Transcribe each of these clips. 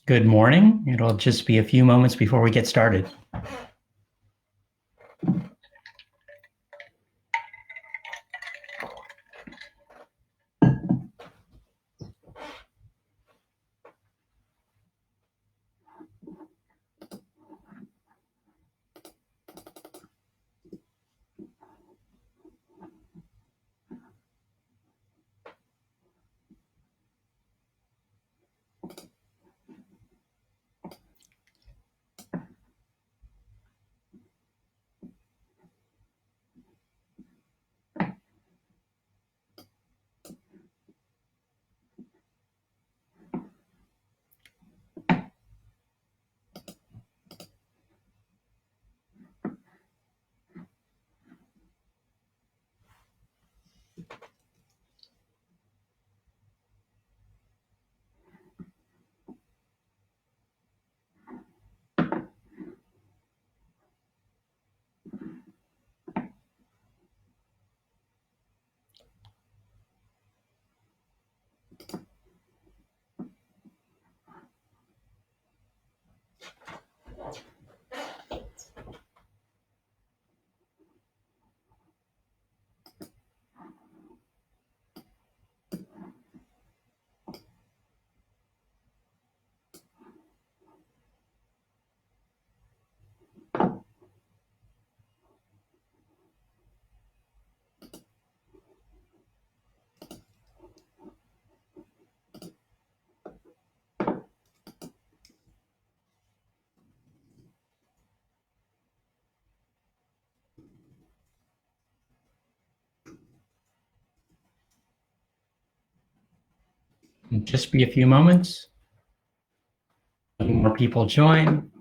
Good morning. It'll just be a few moments before we get started. It'll just be a few moments. More people join.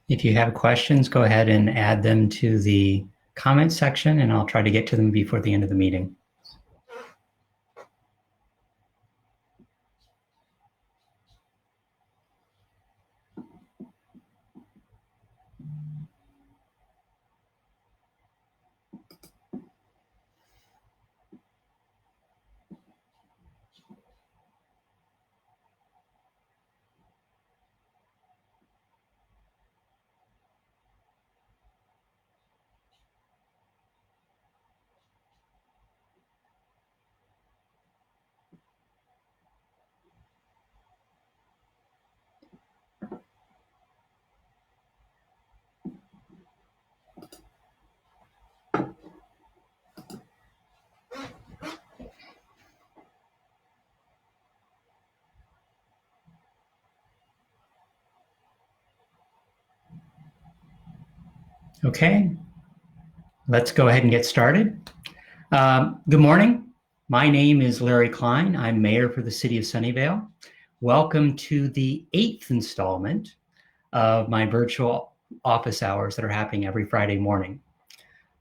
If you have questions, go ahead and add them to the comment section, and I'll try to get to them before the end of the meeting. Okay, let's go ahead and get started. Good morning. My name is Larry Klein. I'm mayor for the city of Sunnyvale. Welcome to the 8th installment of my virtual office hours that are happening every Friday morning.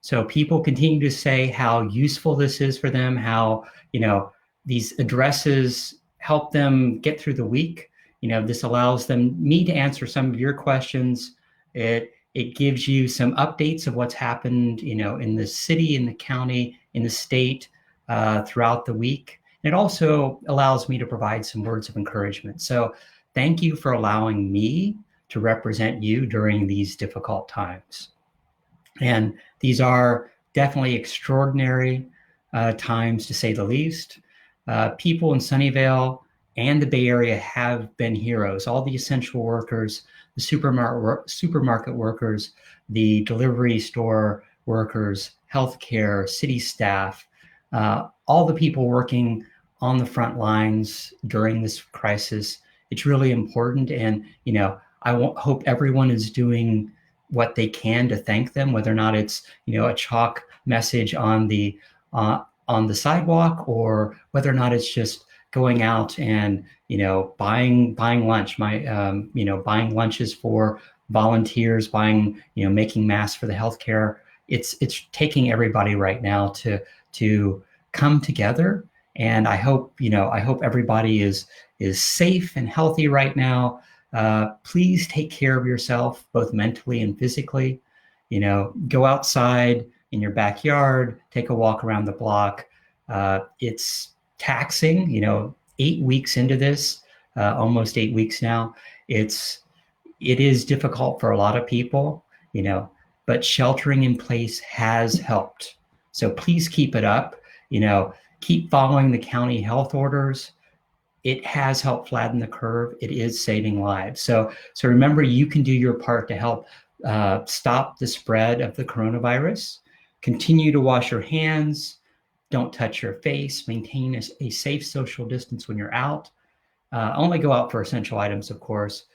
So people continue to say how useful this is for them, how, these addresses help them get through the week. This allows me to answer some of your questions. It gives you some updates of what's happened, in the city, in the county, in the state, throughout the week. It also allows me to provide some words of encouragement. So thank you for allowing me to represent you during these difficult times. And these are definitely extraordinary times, to say the least. People in Sunnyvale and the Bay Area have been heroes. All the essential workers, the supermarket workers, the delivery store workers, healthcare, city staff, all the people working on the front lines during this crisis. It's really important. And, I hope everyone is doing what they can to thank them, whether or not it's a chalk message on the sidewalk, or whether or not it's just going out and buying lunch. Buying lunches for volunteers, making masks for the healthcare. It's taking everybody right now to come together, and I hope everybody is safe and healthy right now. Please take care of yourself, both mentally and physically. Go outside in your backyard, take a walk around the block. It's taxing, 8 weeks into this, almost 8 weeks now. It is difficult for a lot of people, but sheltering in place has helped. So please keep it up. Keep following the county health orders. It has helped flatten the curve. It is saving lives. So remember, you can do your part to help stop the spread of the coronavirus. Continue to wash your hands. Don't touch your face. Maintain a safe social distance when you're out. Only go out for essential items, of course.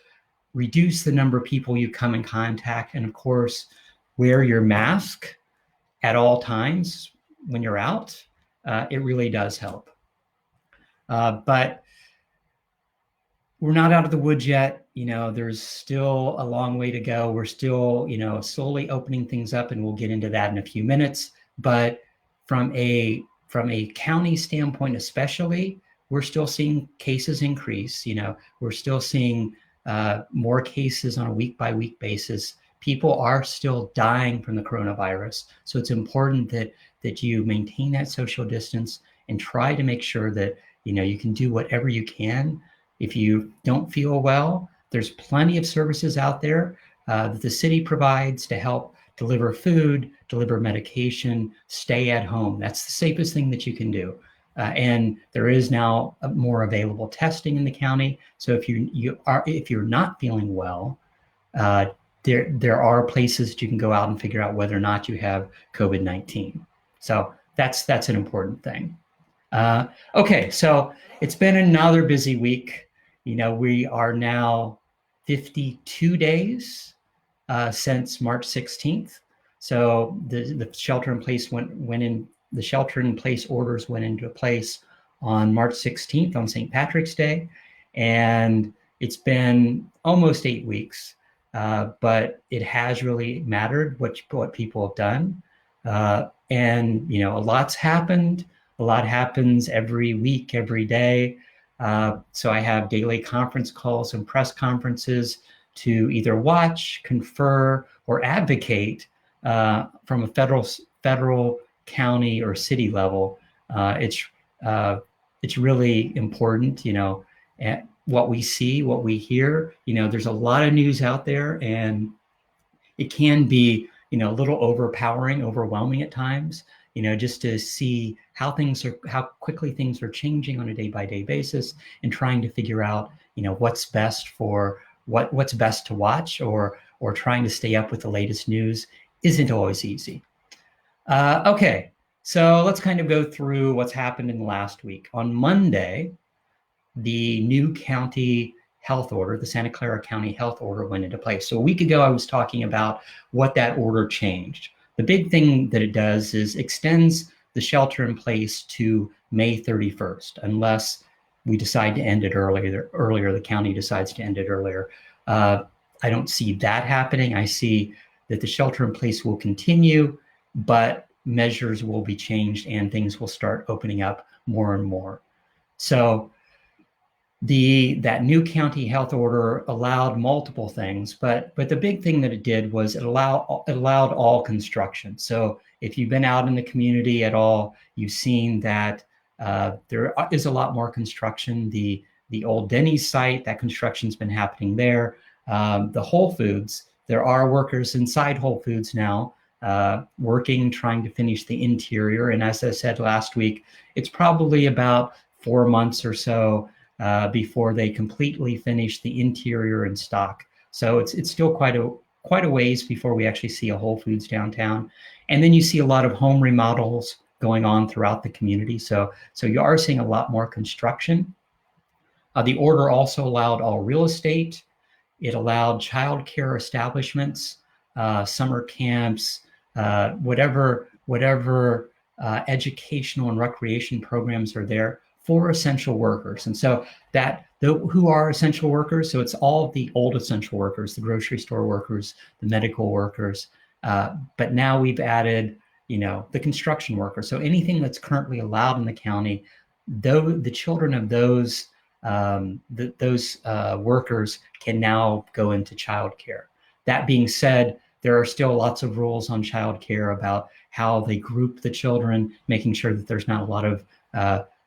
Reduce the number of people you come in contact. And of course, wear your mask at all times when you're out. It really does help. But we're not out of the woods yet. There's still a long way to go. We're still, slowly opening things up, and we'll get into that in a few minutes. But from a county standpoint, especially, we're still seeing cases increase. We're still seeing more cases on a week-by-week basis. People are still dying from the coronavirus. So it's important that you maintain that social distance and try to make sure that you can do whatever you can. If you don't feel well, there's plenty of services out there that the city provides to help deliver food, deliver medication, stay at home. That's the safest thing that you can do. And there is now more available testing in the county. So if you're not feeling well, there are places that you can go out and figure out whether or not you have COVID-19. So that's an important thing. Okay, so it's been another busy week. We are now 52 days since March 16th. So the shelter in place the shelter in place orders went into place on March 16th, on St. Patrick's Day, and it's been almost 8 weeks. But it has really mattered what people have done, and a lot's happened. A lot happens every week, every day. So I have daily conference calls and press conferences to either watch, confer, or advocate from a federal, county, or city level. It's really important, what we see, what we hear. There's a lot of news out there, and it can be, a little overwhelming at times. Just to see how quickly things are changing on a day-by-day basis, and trying to figure out, what's best to watch, or trying to stay up with the latest news isn't always easy. Okay, so let's kind of go through what's happened in the last week. On Monday, the new county health order, the Santa Clara County health order, went into place. So a week ago, I was talking about what that order changed. The big thing that it does is extends the shelter in place to May 31st, unless we decide to end it earlier, the county decides to end it earlier. I don't see that happening. I see that the shelter in place will continue, but measures will be changed and things will start opening up more and more. So that new county health order allowed multiple things, but the big thing that it did was it allowed all construction. So if you've been out in the community at all, you've seen that there is a lot more construction. The old Denny's site, that construction's been happening there. The Whole Foods, there are workers inside Whole Foods now working, trying to finish the interior. And as I said last week, it's probably about 4 months or so before they completely finish the interior and stock. So it's still quite a ways before we actually see a Whole Foods downtown. And then you see a lot of home remodels going on throughout the community. So you are seeing a lot more construction. The order also allowed all real estate. It allowed childcare establishments, summer camps, whatever educational and recreation programs are there for essential workers. And so who are essential workers? So it's all of the old essential workers, the grocery store workers, the medical workers. But now we've added, the construction workers. So anything that's currently allowed in the county, though the children of those workers can now go into childcare. That being said, there are still lots of rules on childcare about how they group the children, making sure that there's not a lot of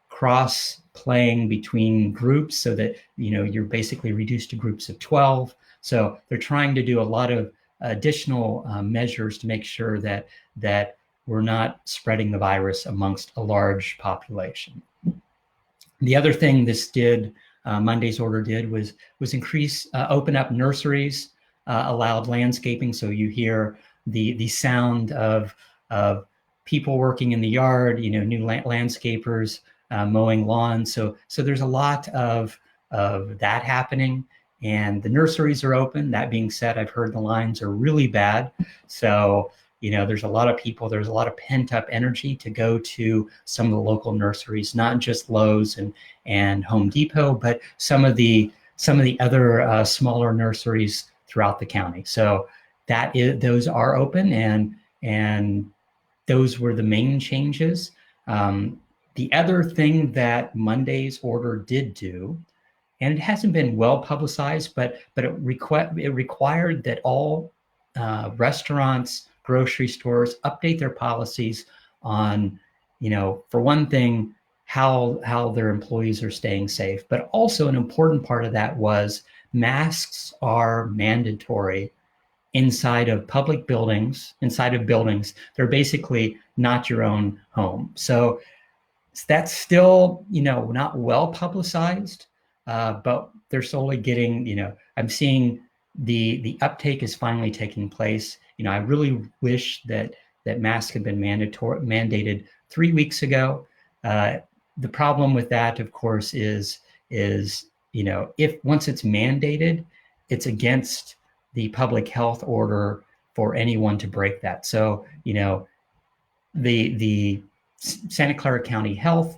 cross playing between groups, so that you're basically reduced to groups of 12. So they're trying to do a lot of additional measures to make sure that we're not spreading the virus amongst a large population. The other thing this did, Monday's order did, was open up nurseries, allowed landscaping. So you hear the sound of people working in the yard, new landscapers mowing lawns. So there's a lot of that happening, and the nurseries are open. That being said, I've heard the lines are really bad. So there's a lot of people, there's a lot of pent up energy to go to some of the local nurseries, not just Lowe's and Home Depot, but some of the other smaller nurseries throughout the county. So those are open, and those were the main changes. The other thing that Monday's order did do, and it hasn't been well publicized, but it required that all restaurants, grocery stores update their policies on, for one thing, how their employees are staying safe. But also an important part of that was masks are mandatory inside of public buildings, They're basically not your own home. So that's still, not well publicized, but they're slowly getting, I'm seeing the uptake is finally taking place. I really wish that masks had been mandated 3 weeks ago. The problem with that, of course, is if once it's mandated, it's against the public health order for anyone to break that. So, the Santa Clara County Health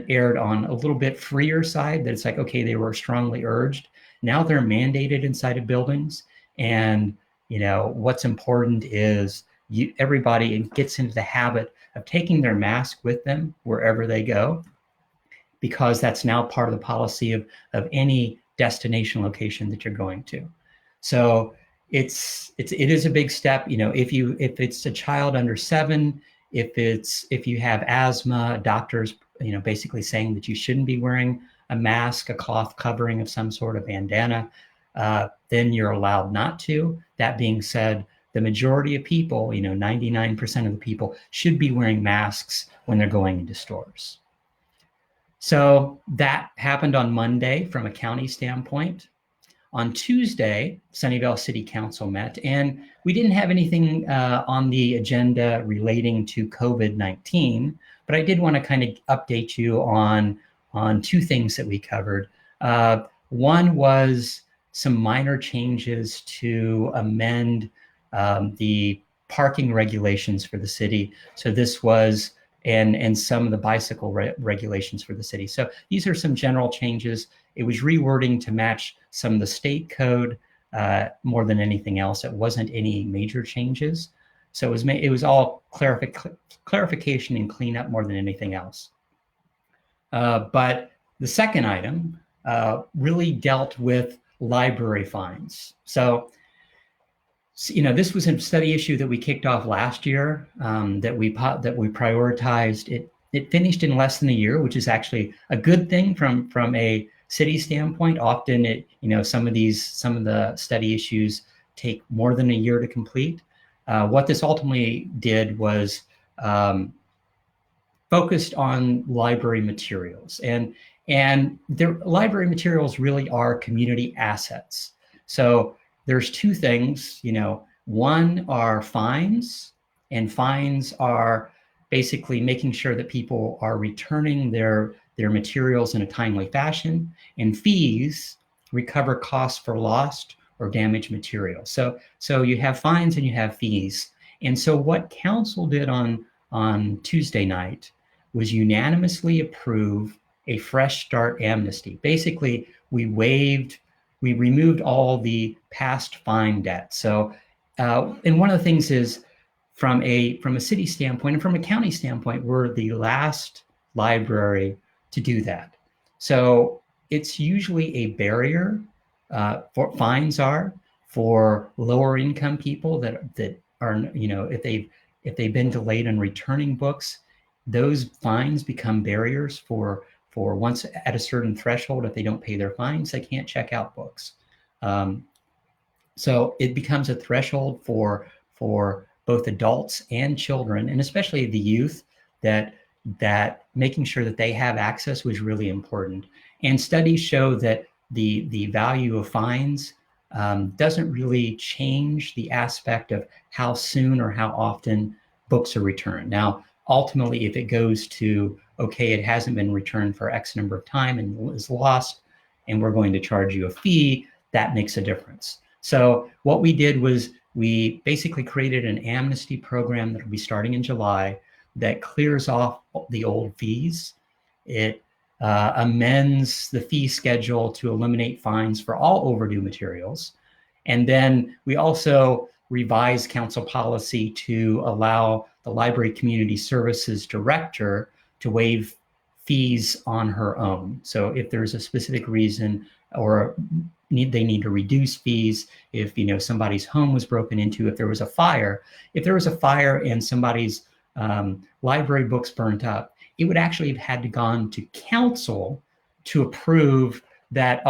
aired on a little bit freer side, that it's like, okay, they were strongly urged. Now they're mandated inside of buildings. And, what's important is everybody gets into the habit of taking their mask with them wherever they go, because that's now part of the policy of any destination location that you're going to. So it is a big step. If it's a child under 7, if you have asthma, doctors, basically saying that you shouldn't be wearing a mask, a cloth covering of some sort of bandana, then you're allowed not to. That being said, the majority of people, 99% of the people should be wearing masks when they're going into stores. So that happened on Monday from a county standpoint. On Tuesday, Sunnyvale City Council met, and we didn't have anything on the agenda relating to COVID-19, but I did want to kind of update you on 2 things that we covered. One was some minor changes to amend the parking regulations for the city. So this was, and some of the bicycle regulations for the city. So these are some general changes. It was rewording to match some of the state code more than anything else. It wasn't any major changes. So it was all clarification and cleanup more than anything else. But the second item really dealt with library fines. So, this was a study issue that we kicked off last year that we prioritized. It finished in less than a year, which is actually a good thing from a city standpoint. Often, some of the study issues take more than a year to complete. What this ultimately did was focused on library materials, and the library materials really are community assets. So there's two things. One are fines, and fines are basically making sure that people are returning their materials in a timely fashion, and fees recover costs for lost or damaged material. So you have fines and you have fees. And so what council did on Tuesday night was unanimously approve a fresh start amnesty. Basically, we removed all the past fine debt. So, and one of the things is from a city standpoint and from a county standpoint, we're the last library to do that. So it's usually a barrier for fines are for lower income people that are, if they've been delayed in returning books, those fines become barriers for once at a certain threshold. If they don't pay their fines, they can't check out books. So it becomes a threshold for both adults and children, and especially the youth, that making sure that they have access was really important. And studies show that the value of fines doesn't really change the aspect of how soon or how often books are returned. Now, ultimately, if it goes to, okay, it hasn't been returned for X number of time and is lost, and we're going to charge you a fee, that makes a difference. So what we did was we basically created an amnesty program that will be starting in July that clears off the old fees. It amends the fee schedule to eliminate fines for all overdue materials. And then we also revised council policy to allow the library community services director to waive fees on her own. So if there's a specific reason or they need to reduce fees, if somebody's home was broken into, if there was a fire and somebody's library books burnt up, it would actually have had to gone to council to approve that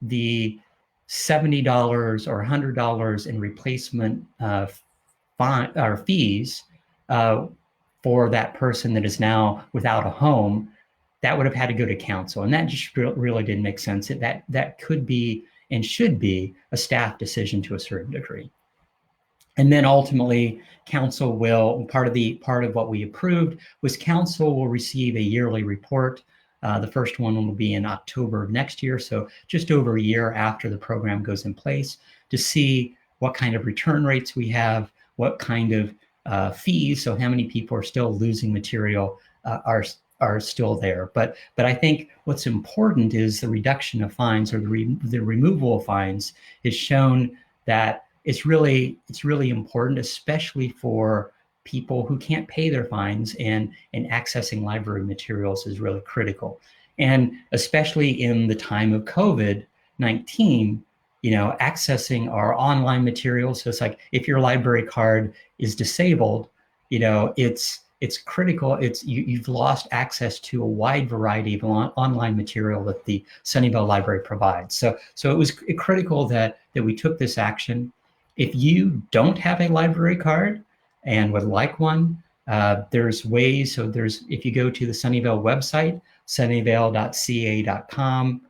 the $70 or $100 in replacement fine or fees for that person that is now without a home. That would have had to go to council, and that just really didn't make sense. That could be and should be a staff decision to a certain degree. And then ultimately, council will, part of what we approved was council will receive a yearly report. The first one will be in October of next year, so just over a year after the program goes in place, to see what kind of return rates we have, what kind of fees, so how many people are still losing material are still there. But I think what's important is the reduction of fines, or the removal of fines, is shown that it's really important, especially for people who can't pay their fines, and accessing library materials is really critical. And especially in the time of COVID-19, accessing our online materials. So it's like, if your library card is disabled, it's critical. You've lost access to a wide variety of online material that the Sunnyvale Library provides. So it was critical that we took this action. If you don't have a library card and would like one, there's ways. So if you go to the Sunnyvale website, sunnyvale.ca.com,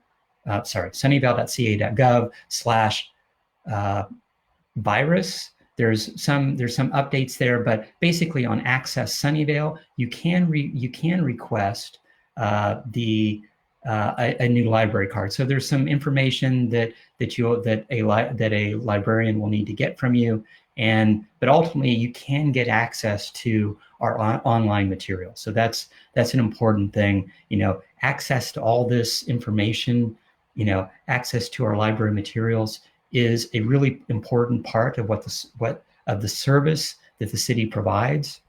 sunnyvale.ca.gov/virus. There's some updates there, but basically on Access Sunnyvale, you can request the a new library card. So there's some information that a librarian will need to get from you, but ultimately you can get access to our online material. So that's an important thing. Access to all this information, access to our library materials is a really important part of what the service that the city provides.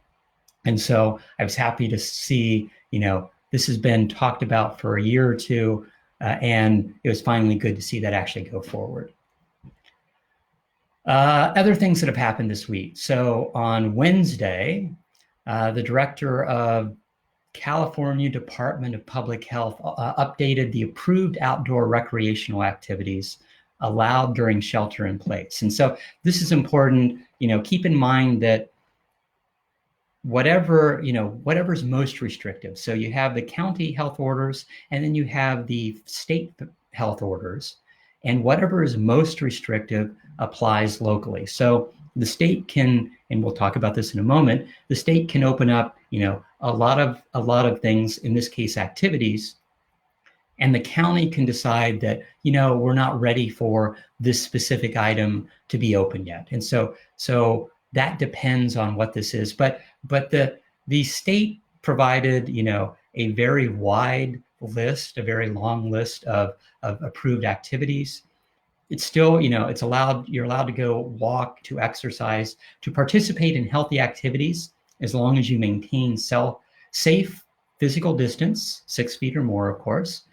And so I was happy to see, this has been talked about for a year or two, and it was finally good to see that actually go forward. Other things that have happened this week. So on Wednesday, the director of California Department of Public Health updated the approved outdoor recreational activities allowed during shelter in place. And so this is important. Keep in mind that whatever's most restrictive. So you have the county health orders, and then you have the state health orders, and whatever is most restrictive applies locally. So the state can, and we'll talk about this in a moment, the state can open up, a lot of things, in this case, activities, and the county can decide that, we're not ready for this specific item to be open yet. And so that depends on what this is. But the state provided, a very wide list, a very long list of approved activities. It's still, you're allowed to go walk, to exercise, to participate in healthy activities, as long as you maintain safe physical distance, 6 feet or more, of course.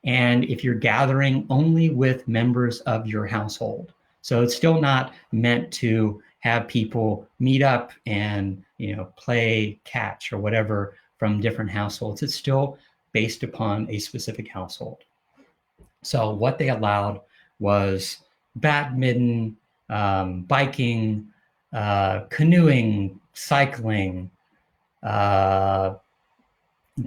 And if you're gathering only with members of your household. So it's still not meant to have people meet up and, play catch or whatever from different households. It's still based upon a specific household. So what they allowed was badminton, biking, canoeing, cycling,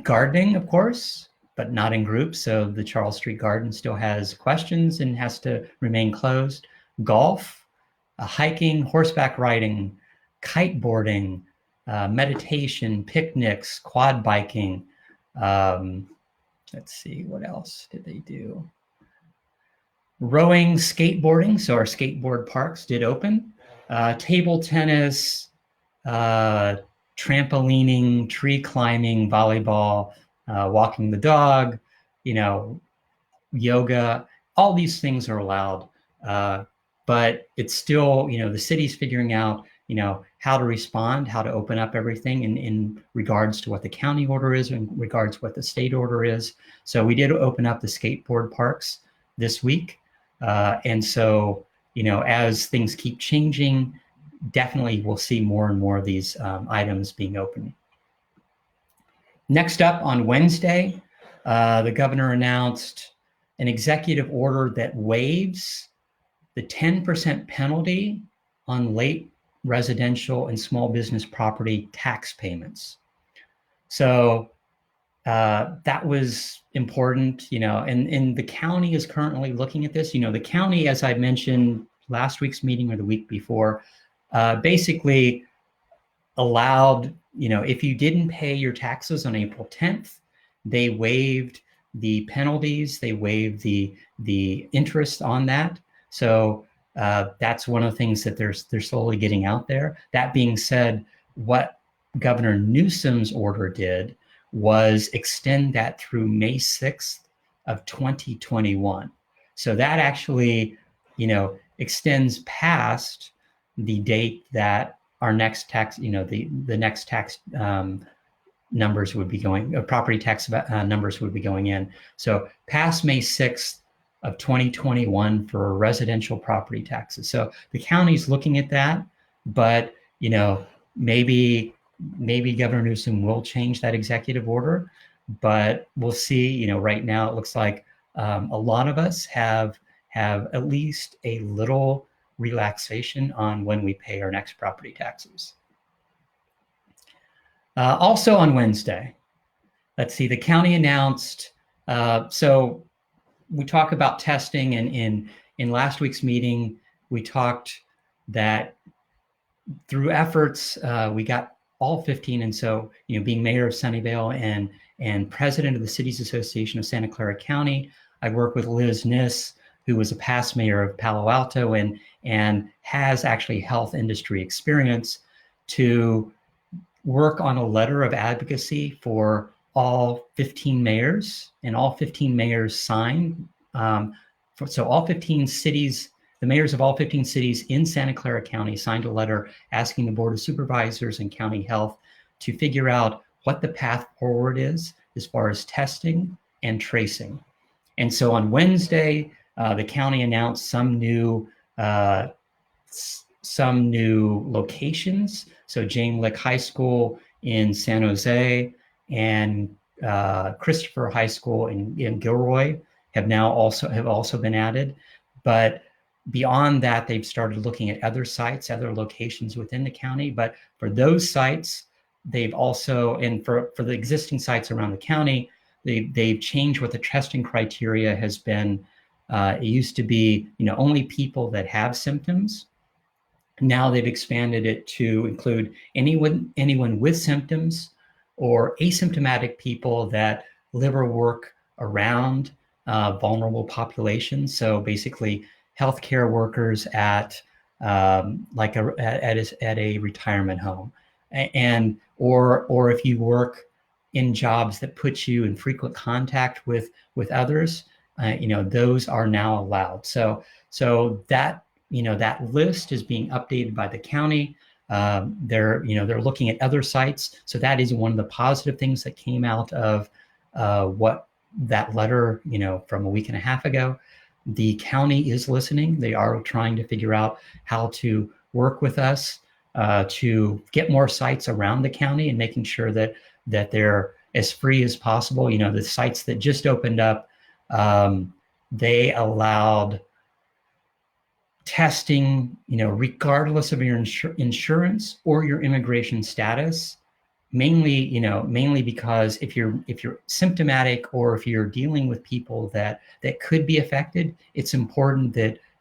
gardening, of course, but not in groups. So the Charles Street Garden still has questions and has to remain closed. Golf, hiking, horseback riding, kiteboarding, meditation, picnics, quad biking. Let's see, what else did they do? Rowing, skateboarding. So our skateboard parks did open. Table tennis, trampolining, tree climbing, volleyball, walking the dog, yoga. All these things are allowed. But it's still, the city's figuring out, how to respond, how to open up everything in regards to what the county order is, in regards to what the state order is. So we did open up the skateboard parks this week. And so, as things keep changing, definitely we'll see more and more of these items being open. Next up, on Wednesday, the governor announced an executive order that waives the 10% penalty on late residential and small business property tax payments. So that was important, and the county is currently looking at this. The county, as I mentioned last week's meeting or the week before, basically allowed, if you didn't pay your taxes on April 10th, they waived the penalties, they waived the interest on that. So that's one of the things that they're slowly getting out there. That being said, what Governor Newsom's order did was extend that through May 6th of 2021. So that actually, extends past the date that our next tax, the next tax numbers would be going, property tax numbers would be going in. So past May 6th of 2021 for residential property taxes. So the county's looking at that, but, maybe Governor Newsom will change that executive order, but we'll see. Right now it looks like a lot of us have at least a little relaxation on when we pay our next property taxes. Also on Wednesday, let's see, the county announced, so we talk about testing, and in last week's meeting, we talked that through efforts, we got all 15. And so, being mayor of Sunnyvale and president of the Cities Association of Santa Clara County, I work with Liz Niss, who was a past mayor of Palo Alto and has actually health industry experience, to work on a letter of advocacy for all 15 mayors, and all 15 mayors signed. So all 15 cities, the mayors of all 15 cities in Santa Clara County signed a letter asking the Board of Supervisors and County Health to figure out what the path forward is as far as testing and tracing. And so on Wednesday, the county announced some new locations. So Jane Lick High School in San Jose and Christopher High School in Gilroy have also been added. But beyond that, they've started looking at other sites, other locations within the county. But for those sites, they've also, and for the existing sites around the county, they've changed what the testing criteria has been. It used to be, only people that have symptoms. Now they've expanded it to include anyone with symptoms or asymptomatic people that live or work around vulnerable populations. So basically, healthcare workers at a retirement home, or if you work in jobs that put you in frequent contact with others, those are now allowed. So that that list is being updated by the county. They're looking at other sites. So that is one of the positive things that came out of what that letter, from a week and a half ago. The county is listening. They are trying to figure out how to work with us to get more sites around the county and making sure that they're as free as possible. The sites that just opened up, they allowed testing, regardless of your insurance or your immigration status. Mainly because if you're symptomatic or if you're dealing with people that could be affected, it's important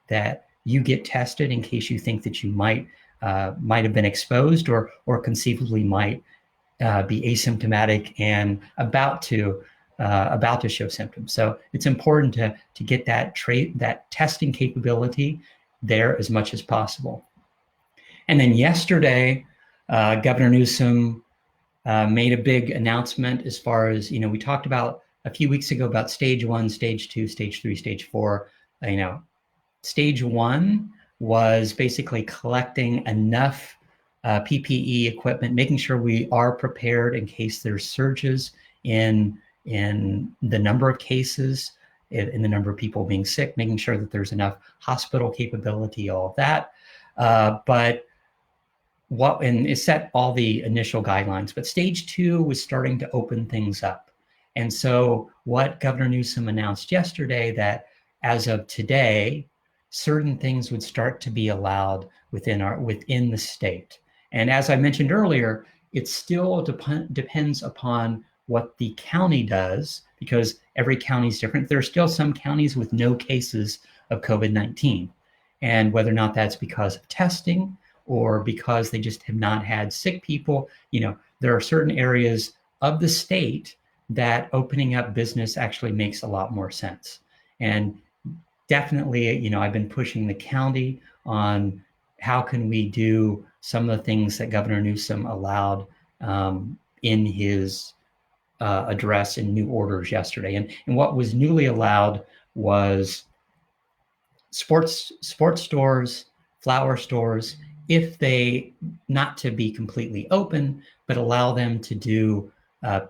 that you get tested in case you think that you might have been exposed or conceivably might be asymptomatic and about to show symptoms. So it's important to get that testing capability there as much as possible. And then yesterday, Governor Newsom made a big announcement as far as, we talked about a few weeks ago about stage 1, stage 2, stage 3, stage 4. Stage 1 was basically collecting enough PPE equipment, making sure we are prepared in case there's surges in the number of cases, in the number of people being sick, making sure that there's enough hospital capability, all of that. And it set all the initial guidelines, but stage 2 was starting to open things up. And so what Governor Newsom announced yesterday, that as of today, certain things would start to be allowed within the state. And as I mentioned earlier, it still depends upon what the county does, because every county is different. There are still some counties with no cases of COVID-19. And whether or not that's because of testing or because they just have not had sick people, there are certain areas of the state that opening up business actually makes a lot more sense. And definitely, I've been pushing the county on how can we do some of the things that Governor Newsom allowed in his address in new orders yesterday. And what was newly allowed was sports stores, flower stores, if they not to be completely open, but allow them to do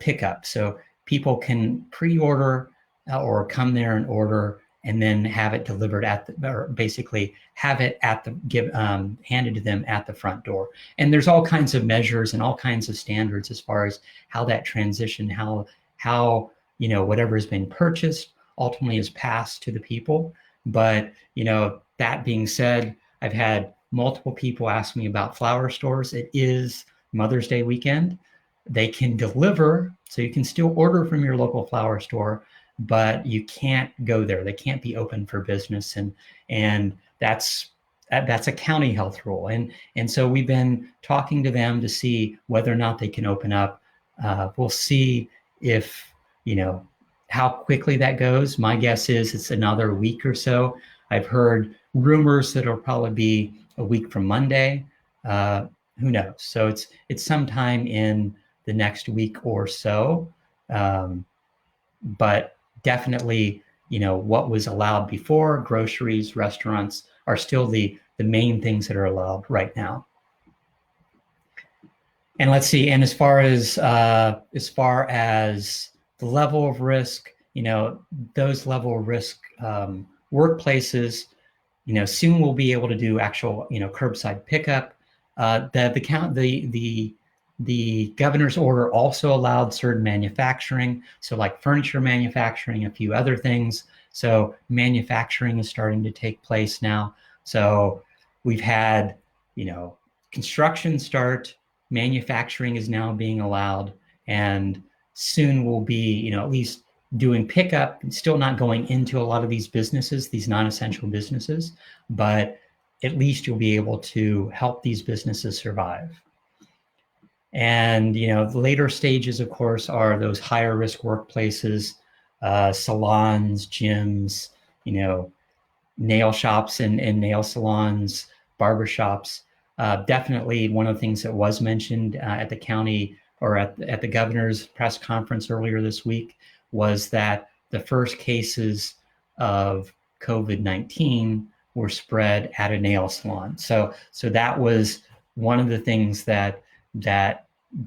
pickup. So people can pre-order or come there and order and then have it delivered or basically have it handed to them at the front door. And there's all kinds of measures and all kinds of standards as far as how that transition, how whatever has been purchased ultimately is passed to the people. But that being said, I've had multiple people ask me about flower stores. It is Mother's Day weekend. They can deliver, so you can still order from your local flower store, but you can't go there. They can't be open for business, and that's that's a county health rule. And so we've been talking to them to see whether or not they can open up. We'll see if, how quickly that goes. My guess is it's another week or so. I've heard rumors that it'll probably be a week from Monday. Who knows? So it's sometime in the next week or so. But definitely, what was allowed before, groceries, restaurants, are still the main things that are allowed right now. And let's see. And as far as the level of risk, those level of risk workplaces, soon we'll be able to do actual, curbside pickup. The governor's order also allowed certain manufacturing, so like furniture manufacturing, a few other things. So manufacturing is starting to take place now. So we've had, construction start, manufacturing is now being allowed, and soon we'll be, at least doing pickup, still not going into a lot of these businesses, these non-essential businesses, but at least you'll be able to help these businesses survive. And, the later stages, of course, are those higher risk workplaces, salons, gyms, nail shops and nail salons, barbershops. Definitely one of the things that was mentioned at the county or at the governor's press conference earlier this week was that the first cases of COVID-19 were spread at a nail salon. So that was one of the things that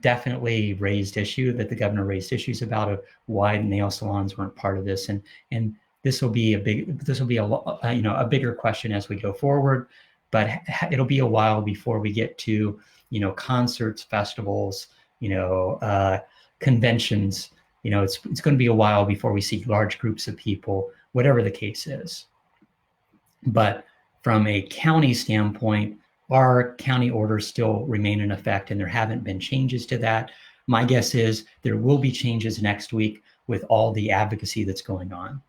definitely that the governor raised issues about of why nail salons weren't part of this. And this will be a bigger question as we go forward, but it'll be a while before we get to, concerts, festivals, conventions. It's going to be a while before we see large groups of people, whatever the case is. But from a county standpoint, our county orders still remain in effect, and there haven't been changes to that. My guess is there will be changes next week with all the advocacy that's going on.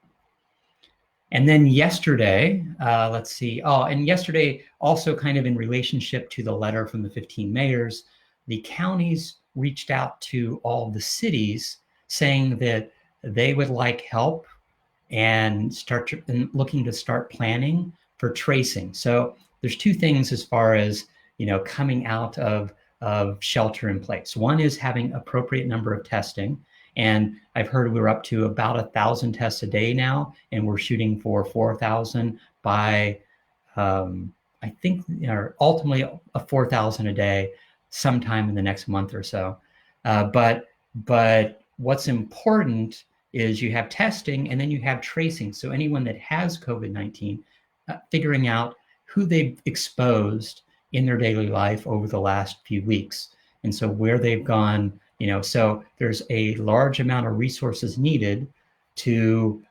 And then yesterday, let's see. Oh, and yesterday, also kind of in relationship to the letter from the 15 mayors, the counties reached out to all the cities saying that they would like help and looking to start planning for tracing. So there's two things as far as, coming out of shelter in place. One is having appropriate number of testing. And I've heard we're up to about 1,000 tests a day now, and we're shooting for 4,000 by, I think, ultimately 4,000 a day sometime in the next month or so. But what's important is you have testing and then you have tracing. So anyone that has COVID-19, figuring out who they've exposed in their daily life over the last few weeks. And so where they've gone, so there's a large amount of resources needed to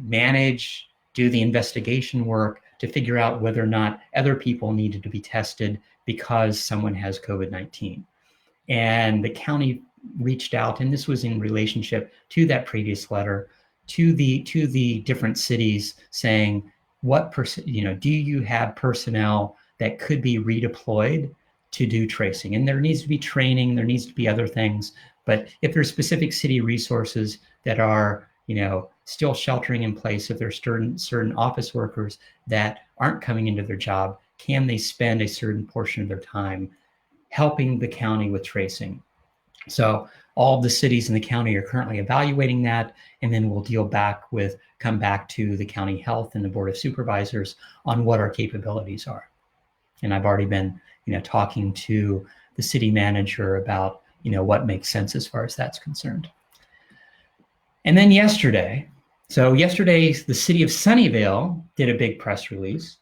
manage, do the investigation work to figure out whether or not other people needed to be tested because someone has COVID-19. And the county reached out, and this was in relationship to that previous letter, to the different cities saying, do you have personnel that could be redeployed to do tracing? And there needs to be training, there needs to be other things, but if there's specific city resources that are, still sheltering in place, if there's certain office workers that aren't coming into their job, can they spend a certain portion of their time helping the county with tracing? So all of the cities in the county are currently evaluating that, and then we'll come back to the county health and the board of supervisors on what our capabilities are. And I've already been, talking to the city manager about, what makes sense as far as that's concerned. And then yesterday, the city of Sunnyvale did a big press release.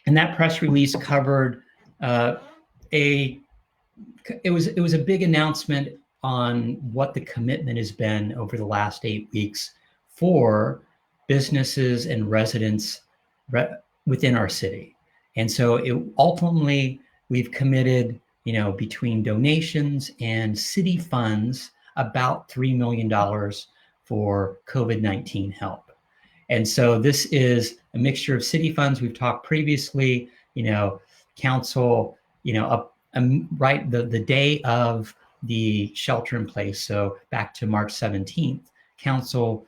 And that press release covered it was a big announcement on what the commitment has been over the last 8 weeks for businesses and residents within our city. And so ultimately we've committed, between donations and city funds, about $3 million for COVID-19 help. And so this is a mixture of city funds. We've talked previously, council, right the day of the shelter in place. So back to March 17th, council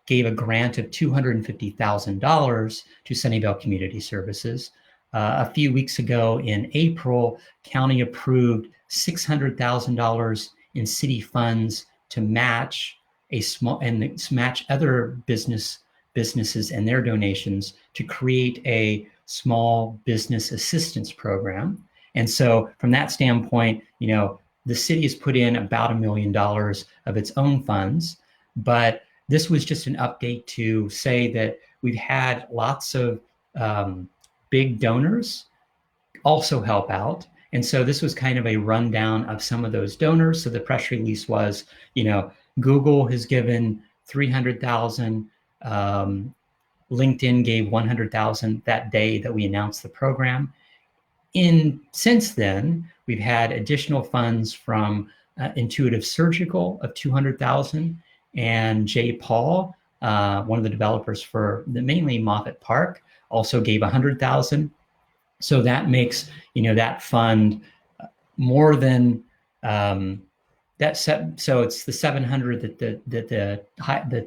gave a grant of $250,000 to Sunnyvale Community Services. A few weeks ago in April, county approved $600,000 in city funds to match match other businesses and their donations to create a small business assistance program. And so from that standpoint, the city has put in about $1 million of its own funds, but this was just an update to say that we've had lots of big donors also help out. And so this was kind of a rundown of some of those donors. So the press release was, Google has given 300,000. LinkedIn gave 100,000 that day that we announced the program. Since then, we've had additional funds from Intuitive Surgical of 200,000, and Jay Paul, one of the developers for mainly Moffett Park, also gave 100,000. So that makes that fund more than that. So it's the 700 that the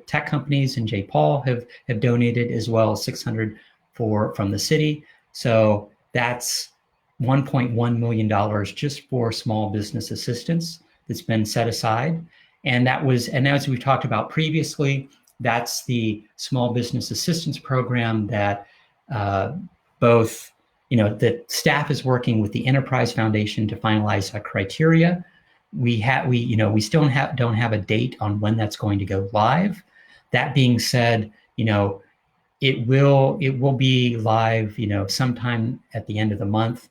tech companies and Jay Paul have donated, as well as 600 from the city. So that's $1.1 million just for small business assistance that's been set aside. And as we've talked about previously, that's the small business assistance program that both, the staff is working with the Enterprise Foundation to finalize a criteria. We still don't have a date on when that's going to go live. That being said, it will be live, sometime at the end of the month.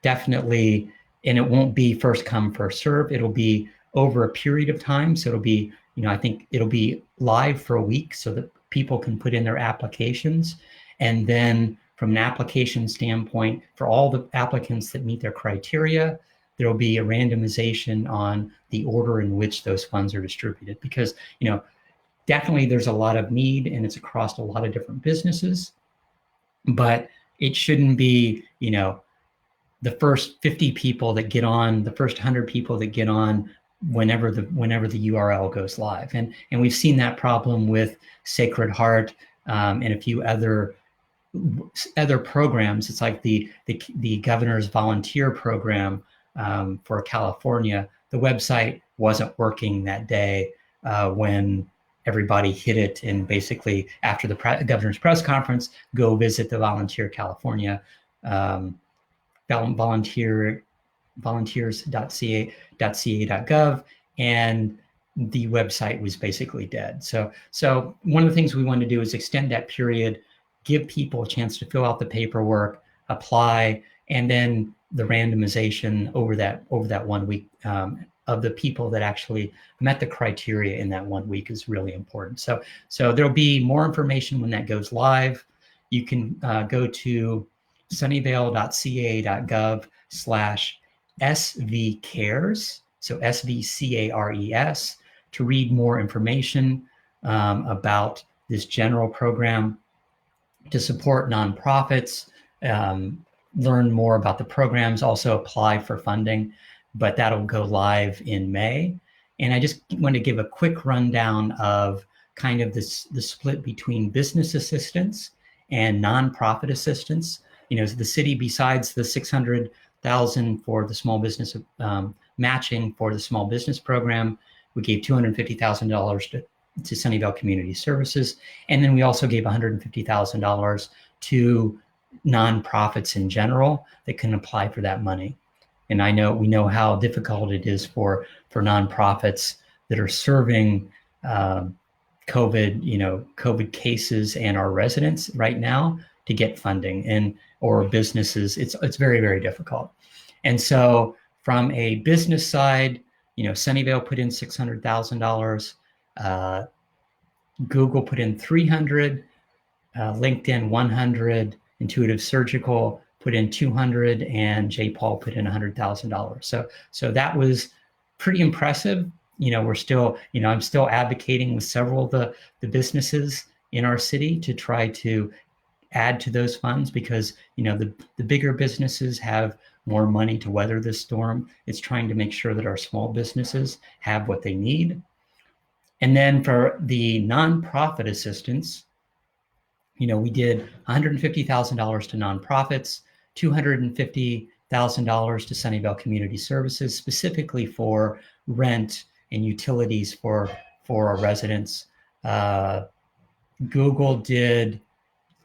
Definitely, and it won't be first come, first serve. It'll be over a period of time. So it'll be, I think it'll be live for a week so that people can put in their applications. And then from an application standpoint, for all the applicants that meet their criteria, there'll be a randomization on the order in which those funds are distributed, because, definitely there's a lot of need and it's across a lot of different businesses, but it shouldn't be, the first 50 people that get on, the first 100 people that get on whenever the URL goes live. And we've seen that problem with Sacred Heart and a few other programs. It's like the governor's volunteer program for California. The website wasn't working that day when everybody hit it, and basically after the governor's press conference, go visit the Volunteer California volunteers.ca.gov, and the website was basically dead. So one of the things we want to do is extend that period, give people a chance to fill out the paperwork, apply, and then the randomization over that 1 week of the people that actually met the criteria in that 1 week is really important. So there'll be more information when that goes live. You can go to sunnyvale.ca.gov/svcares, so SVCARES, to read more information about this general program, to support nonprofits, learn more about the programs, also apply for funding, but that'll go live in May. And I just want to give a quick rundown of kind of the split between business assistance and nonprofit assistance. The city, besides the 600,000 for the small business matching for the small business program, we gave $250,000 to Sunnyvale Community Services, and then we also gave $150,000 to nonprofits in general that can apply for that money. And we know how difficult it is for nonprofits that are serving COVID cases and our residents right now to get funding, or businesses. It's very, very difficult. And so from a business side, Sunnyvale put in $600,000, Google put in 300, LinkedIn 100, Intuitive Surgical put in 200, and Jay Paul put in $100,000. So that was pretty impressive we're still, I'm still advocating with several of the businesses in our city to try to add to those funds, because the bigger businesses have more money to weather this storm. It's trying to make sure that our small businesses have what they need. And then for the nonprofit assistance, we did $150,000 to nonprofits, $250,000 to Sunnyvale Community Services, specifically for rent and utilities for our residents. Google did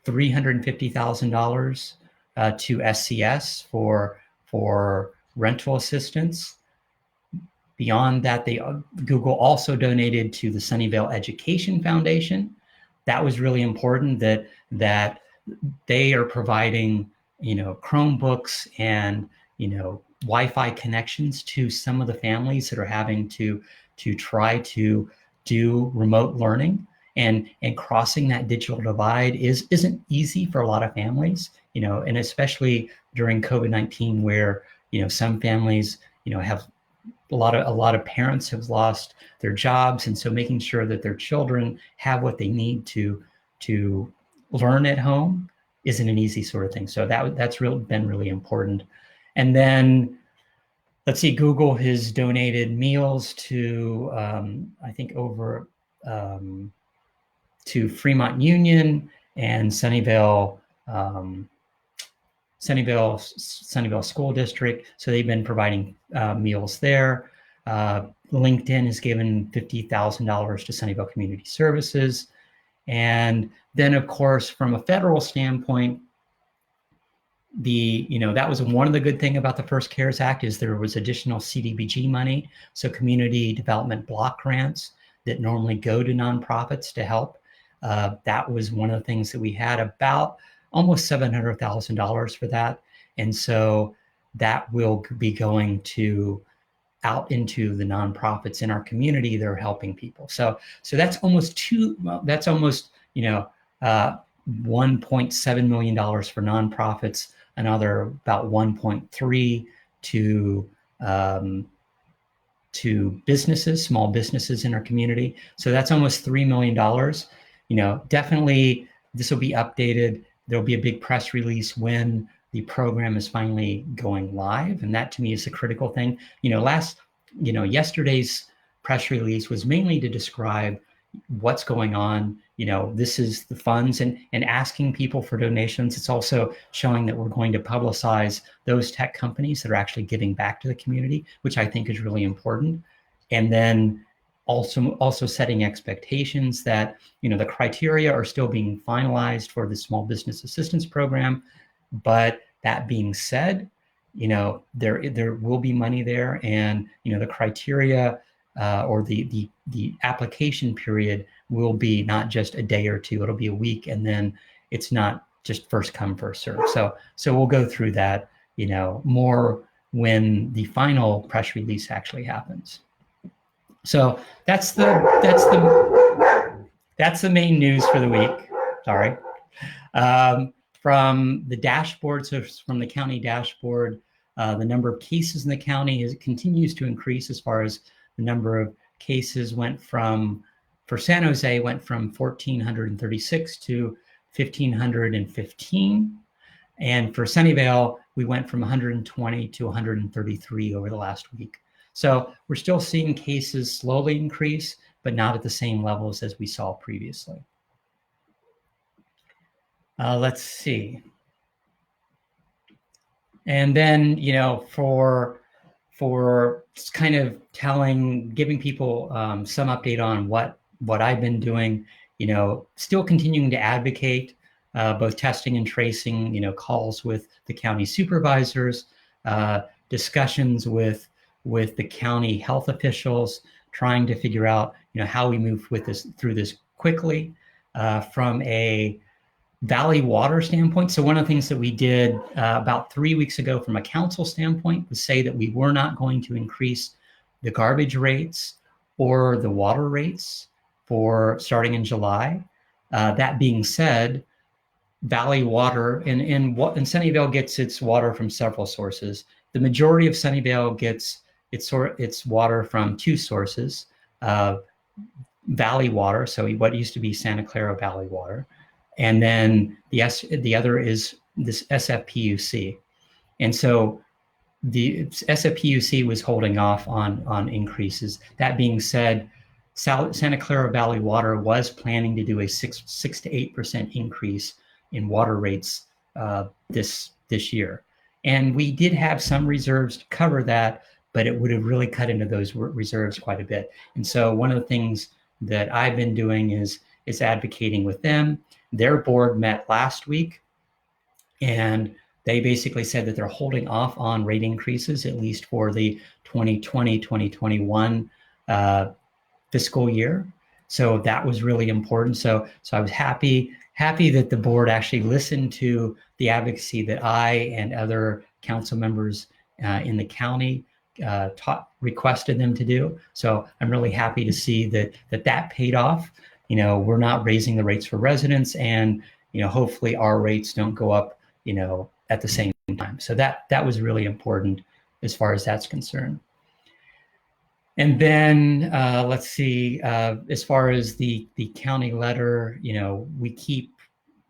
$350,000 to SCS for rental assistance. Beyond that, Google also donated to the Sunnyvale Education Foundation. That was really important, that they are providing Chromebooks and Wi-Fi connections to some of the families that are having to try to do remote learning. And crossing that digital divide isn't easy for a lot of families, and especially during COVID-19, where some families have a lot of parents have lost their jobs, and so making sure that their children have what they need to learn at home isn't an easy sort of thing. So that's been really important. And then let's see, Google has donated meals to I think over to Fremont Union and Sunnyvale School District. So they've been providing meals there. LinkedIn has given $50,000 to Sunnyvale Community Services. And then, of course, from a federal standpoint, that was one of the good things about the first CARES Act, is there was additional CDBG money, so community development block grants that normally go to nonprofits to help. That was one of the things that we had, about almost $700,000 for that. And so that will be going out into the nonprofits in our community that are helping people. So that's almost $1.7 million for nonprofits, another about 1.3 to businesses, small businesses in our community. So that's almost $3 million. Definitely this will be updated. There'll be a big press release when the program is finally going live. And that to me is a critical thing. Yesterday's press release was mainly to describe what's going on. This is the funds, and asking people for donations. It's also showing that we're going to publicize those tech companies that are actually giving back to the community, which I think is really important. And then also setting expectations that, the criteria are still being finalized for the Small Business Assistance Program. But that being said, there will be money there, and, the criteria or the application period will be not just a day or two, it'll be a week, and then it's not just first come, first serve. So we'll go through that, more when the final press release actually happens. So that's the main news for the week. Sorry. From the dashboard, so from the county dashboard, the number of cases in the county continues to increase. As far as the number of cases for San Jose went from 1,436 to 1,515. And for Sunnyvale, we went from 120 to 133 over the last week. So we're still seeing cases slowly increase, but not at the same levels as we saw previously. Let's see. And then, for kind of giving people some update on what I've been doing, still continuing to advocate both testing and tracing, calls with the county supervisors, discussions with the county health officials, trying to figure out, how we move through this quickly. From a Valley Water standpoint, so one of the things that we did about 3 weeks ago from a council standpoint was say that we were not going to increase the garbage rates or the water rates for starting in July. That being said, Valley Water and Sunnyvale gets its water from several sources. The majority of Sunnyvale gets it's water from two sources, Valley water, so what used to be Santa Clara Valley water, and then the other is this SFPUC. And so the SFPUC was holding off on increases. That being said, Santa Clara Valley Water was planning to do a 6 to 8% increase in water rates this year, and we did have some reserves to cover that, but it would have really cut into those reserves quite a bit. And so one of the things that I've been doing is advocating with them. Their board met last week, and they basically said that they're holding off on rate increases, at least for the 2020-2021 fiscal year. So that was really important. So I was happy that the board actually listened to the advocacy that I and other council members in the county requested them to do. So I'm really happy to see that paid off. We're not raising the rates for residents, and hopefully our rates don't go up at the same time. So that was really important as far as that's concerned. And then let's see, as far as the county letter, we keep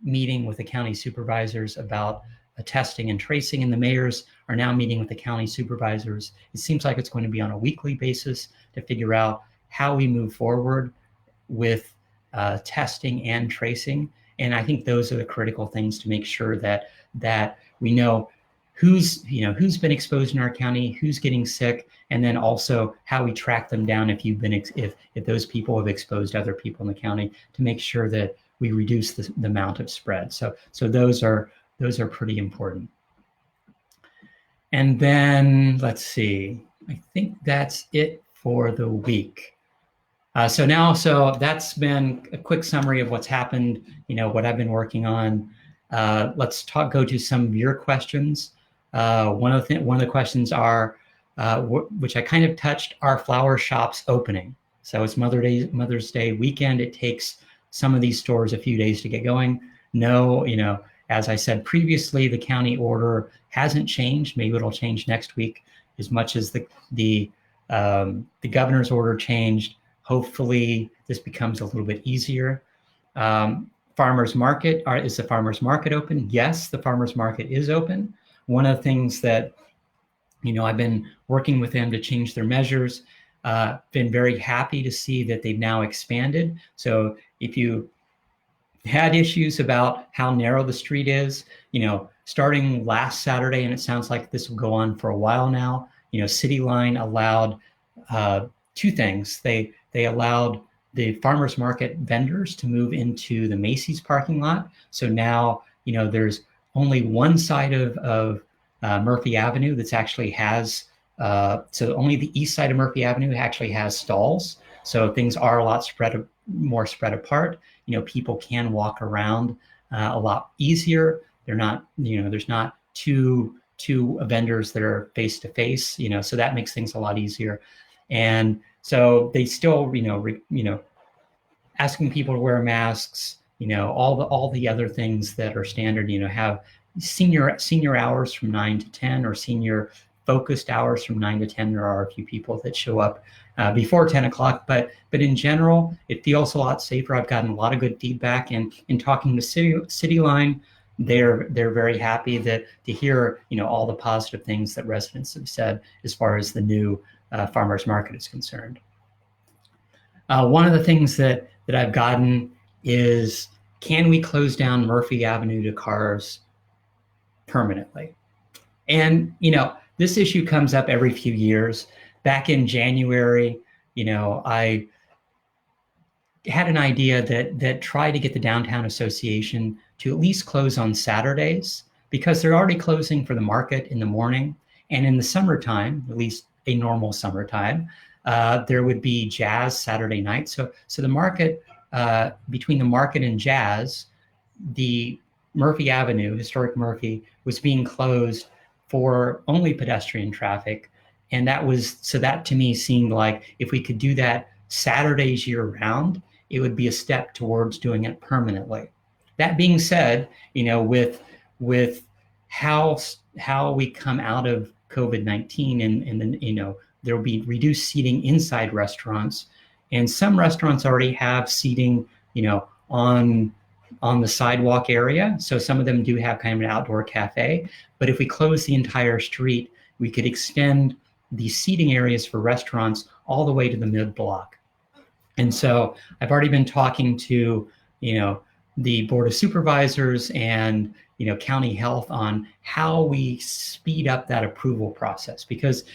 meeting with the county supervisors about testing and tracing, and the mayors are now meeting with the county supervisors. It seems like it's going to be on a weekly basis to figure out how we move forward with testing and tracing. And I think those are the critical things to make sure that we know who's been exposed in our county, who's getting sick, and then also how we track them down if those people have exposed other people in the county, to make sure that we reduce the amount of spread. So those are pretty important. And then let's see, I think that's it for the week. So that's been a quick summary of what's happened, what I've been working on. Let's go to some of your questions. One of the questions are, which I kind of touched, are flower shops opening? So it's Mother's Day weekend. It takes some of these stores a few days to get going. No, as I said previously, the county order hasn't changed. Maybe it'll change next week, as much as the governor's order changed. Hopefully this becomes a little bit easier. Farmers market, is the farmers market open? Yes, the farmers market is open. One of the things that, I've been working with them to change their measures, been very happy to see that they've now expanded. So if you had issues about how narrow the street is, starting last Saturday, and it sounds like this will go on for a while now, City Line allowed two things. They allowed the farmers market vendors to move into the Macy's parking lot. So now, there's only one side of Murphy Avenue that's actually has, so only the east side of Murphy Avenue actually has stalls. So things are a lot more spread apart. People can walk around a lot easier. They're not, there's not two vendors that are face to face, so that makes things a lot easier. And so they still, asking people to wear masks, all the other things that are standard, have senior hours from 9 to 10, or senior focused hours from 9 to 10. There are a few people that show up before 10 o'clock, but in general, it feels a lot safer. I've gotten a lot of good feedback, and in talking to City Line, they're very happy to hear, all the positive things that residents have said as far as the new farmers market is concerned. One of the things that I've gotten is, can we close down Murphy Avenue to cars permanently? And, this issue comes up every few years. Back in January, I had an idea that tried to get the Downtown Association to at least close on Saturdays, because they're already closing for the market in the morning. And in the summertime, at least a normal summertime, there would be jazz Saturday night. So the market, between the market and jazz, the Murphy Avenue, historic Murphy, was being closed for only pedestrian traffic. And that to me seemed like, if we could do that Saturdays year round, it would be a step towards doing it permanently. That being said, with how we come out of COVID-19 and then, there will be reduced seating inside restaurants, and some restaurants already have seating, on the sidewalk area. So some of them do have kind of an outdoor cafe. But if we close the entire street, we could extend the seating areas for restaurants all the way to the mid block. And so I've already been talking to, the Board of Supervisors and, county health on how we speed up that approval process, because,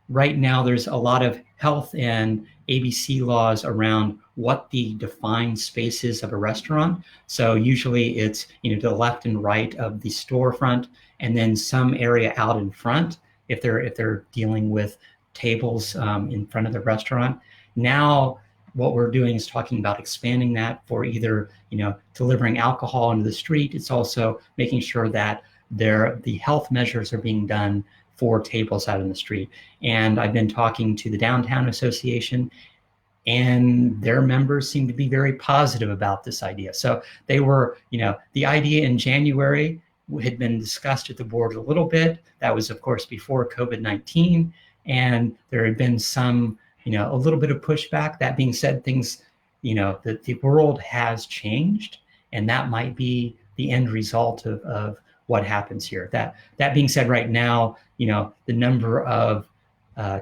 right now there's a lot of health and ABC laws around what the defined space is of a restaurant. So usually it's, to the left and right of the storefront, and then some area out in front if they're dealing with tables in front of the restaurant. Now, what we're doing is talking about expanding that for either, delivering alcohol into the street. It's also making sure that the health measures are being done for tables out in the street. And I've been talking to the Downtown Association, and their members seem to be very positive about this idea. So they were, the idea in January had been discussed at the board a little bit. That was, of course, before COVID-19, and there had been some, a little bit of pushback. That being said, things, the world has changed, and that might be the end result of what happens here. That being said, right now, the number of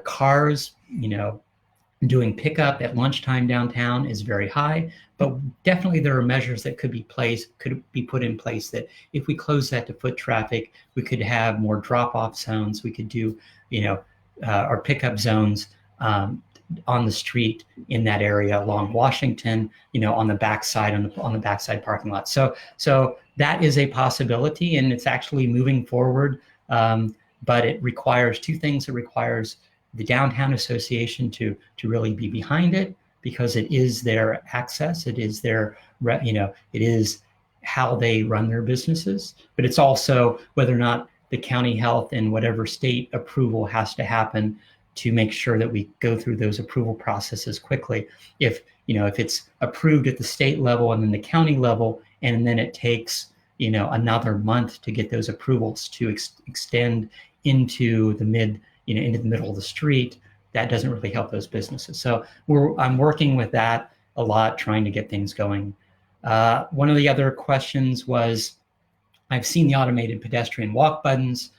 cars, doing pickup at lunchtime downtown is very high, but definitely there are measures that could be put in place that if we close that to foot traffic, we could have more drop-off zones. We could do, our pickup zones on the street in that area along Washington, on the backside, on the backside parking lot. So that is a possibility, and it's actually moving forward. But it requires two things. It requires the Downtown Association to really be behind it, because it is their access, it is their, it is how they run their businesses. But it's also whether or not the county health and whatever state approval has to happen to make sure that we go through those approval processes quickly. If it's approved at the state level and then the county level, and then it takes, another month to get those approvals to extend into the middle of the street, that doesn't really help those businesses. So I'm working with that a lot, trying to get things going. One of the other questions was, I've seen the automated pedestrian walk buttons,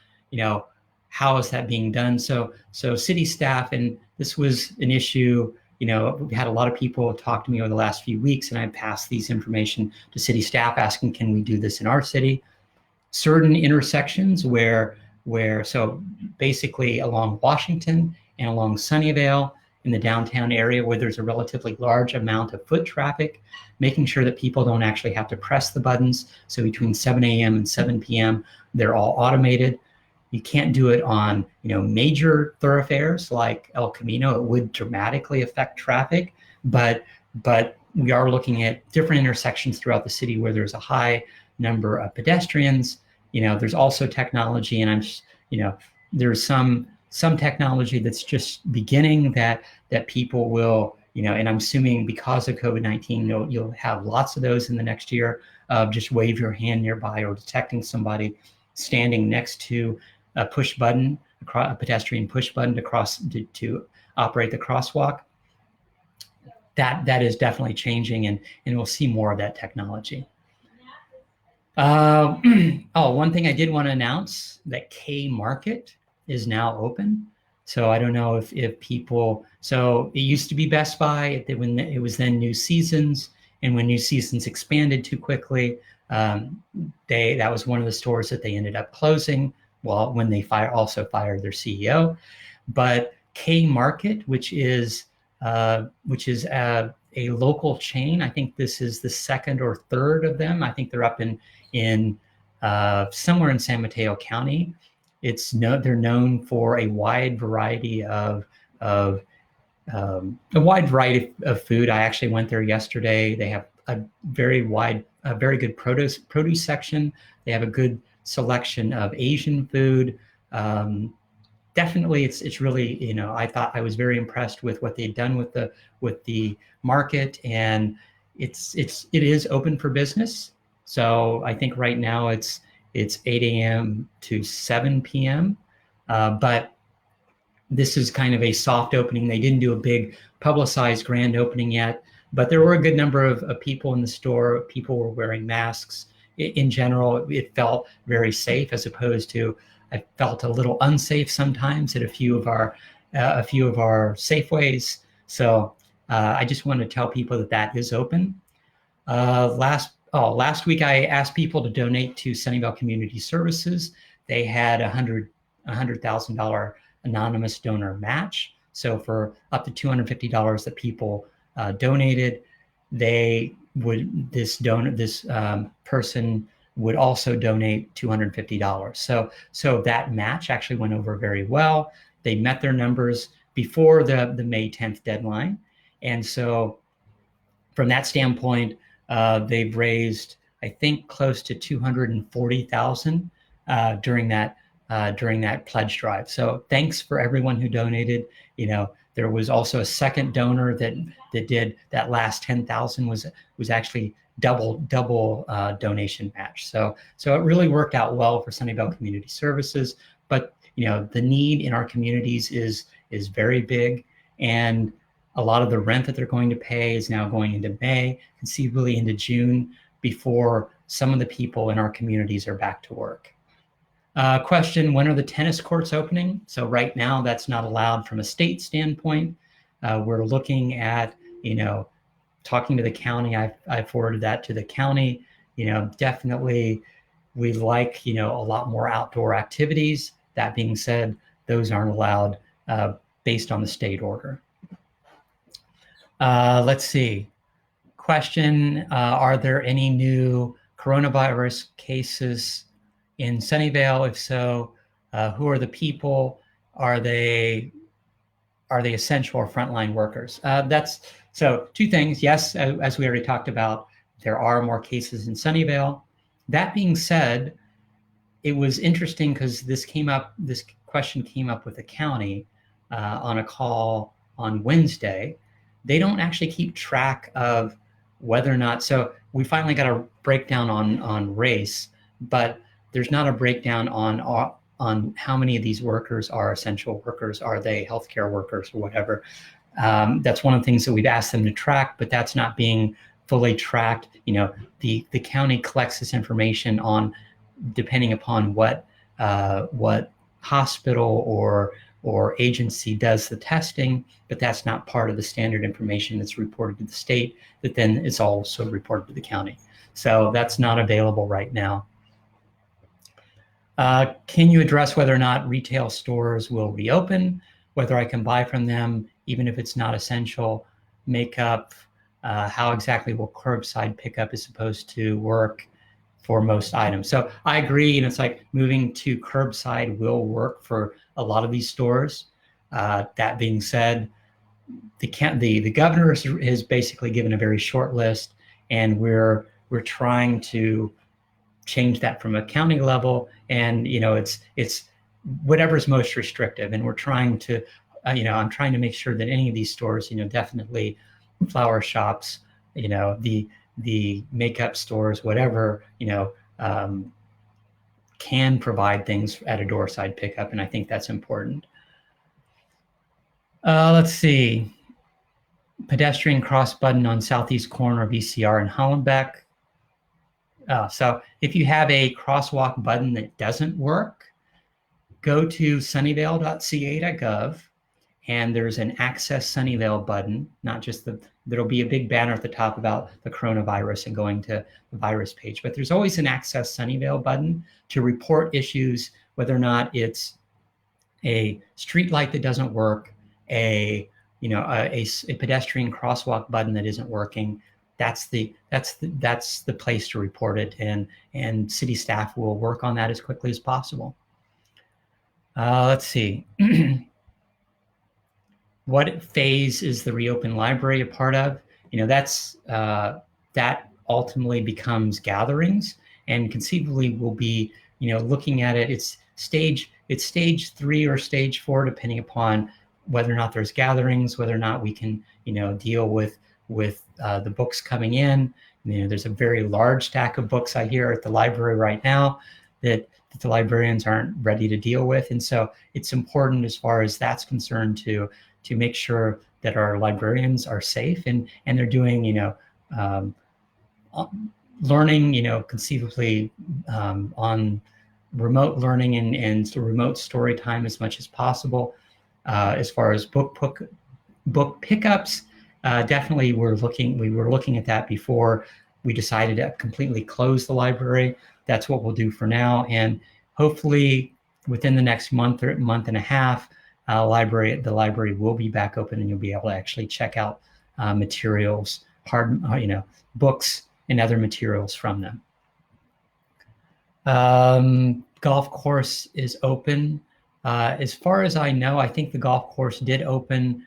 how is that being done? So city staff, and this was an issue, we had a lot of people talk to me over the last few weeks, and I passed these information to city staff asking, can we do this in our city? Certain intersections so basically along Washington and along Sunnyvale in the downtown area where there's a relatively large amount of foot traffic, making sure that people don't actually have to press the buttons. So between 7 a.m. and 7 p.m., they're all automated. You can't do it on, major thoroughfares like El Camino. It would dramatically affect traffic, but we are looking at different intersections throughout the city where there's a high number of pedestrians. There's also technology, and there's some technology that's just beginning that people will, and I'm assuming because of COVID-19, you'll have lots of those in the next year of just wave your hand nearby or detecting somebody standing next to a push button, a pedestrian push button to operate the crosswalk. That is definitely changing, and we'll see more of that technology. One thing I did want to announce, that K Market is now open. So I don't know if people, so it used to be Best Buy when it was then New Seasons, and when New Seasons expanded too quickly, that was one of the stores that they ended up closing. Well, when they also fired their CEO. But K Market, which is a local chain, I think this is the second or third of them. I think they're up in somewhere in San Mateo County. They're known for a wide variety of food. I actually went there yesterday. They have a very good produce section. They have a good selection of Asian food. Definitely, it's really, I was very impressed with what they'd done with the market, and it is open for business. So I think right now it's 8 a.m. to 7 p.m. But This is kind of a soft opening. They didn't do a big publicized grand opening yet, but there were a good number of people in the store. People were wearing masks. In general, it felt very safe, as opposed to, I felt a little unsafe sometimes at a few of our Safeways. So I just want to tell people that that is open. Last week I asked people to donate to Sunnyvale Community Services. They had $100,000 anonymous donor match. So for up to $250 that people donated, this person would also donate $250. So that match actually went over very well. They met their numbers before the May 10th deadline. And so from that standpoint, they've raised, I think, close to $240,000 during that pledge drive. So thanks for everyone who donated. There was also a second donor that did that last 10,000 was actually double donation match. So it really worked out well for Sunnyvale Community Services. But the need in our communities is very big, and a lot of the rent that they're going to pay is now going into May, conceivably into June, before some of the people in our communities are back to work. Question, when are the tennis courts opening? So right now, that's not allowed from a state standpoint. We're looking at, talking to the county. I forwarded that to the county. Definitely we like, a lot more outdoor activities. That being said, those aren't allowed based on the state order. Let's see. Question, are there any new coronavirus cases in Sunnyvale? If so, who are the people? Are they essential or frontline workers? So two things. Yes, as we already talked about, there are more cases in Sunnyvale. That being said, it was interesting because this question came up with the county on a call on Wednesday. They don't actually keep track of whether or not, so we finally got a breakdown on race, but there's not a breakdown on how many of these workers are essential workers. Are they healthcare workers or whatever? That's one of the things that we've asked them to track, but that's not being fully tracked. The county collects this information on, depending upon what hospital or agency does the testing, but that's not part of the standard information that's reported to the state, that then is also reported to the county. So that's not available right now. Can you address whether or not retail stores will reopen, whether I can buy from them, even if it's not essential? Makeup, how exactly will curbside pickup is supposed to work for most items? So I agree, and it's like moving to curbside will work for a lot of these stores. That being said, the governor has basically given a very short list, and we're trying to change that from a county level, and it's whatever's most restrictive, and we're trying to I'm trying to make sure that any of these stores, definitely flower shops, the makeup stores, whatever, can provide things at a doorside pickup, and I think that's important. Let's see. Pedestrian cross button on southeast corner of ECR and Hollenbeck. So if you have a crosswalk button that doesn't work, go to sunnyvale.ca.gov, and there's an Access Sunnyvale button, not just there'll be a big banner at the top about the coronavirus and going to the virus page, but there's always an Access Sunnyvale button to report issues, whether or not it's a street light that doesn't work, a pedestrian crosswalk button that isn't working. That's the place to report it, and city staff will work on that as quickly as possible. Let's see. What phase is the reopened library a part of? That ultimately becomes gatherings, and conceivably we'll be looking at it. It's stage 3 or stage 4, depending upon whether or not there's gatherings, whether or not we can deal with the books coming in. There's a very large stack of books I hear at the library right now that that the librarians aren't ready to deal with. And so it's important as far as that's concerned to make sure that our librarians are safe and they're doing, um, learning, conceivably on remote learning and remote story time as much as possible. As far as book pickups, definitely we were looking at that before we decided to completely close the library. That's what we'll do for now, and hopefully within the next month or month and a half, the library will be back open, and you'll be able to actually check out materials, books and other materials from them. Golf course is open. As far as I know, I think the golf course did open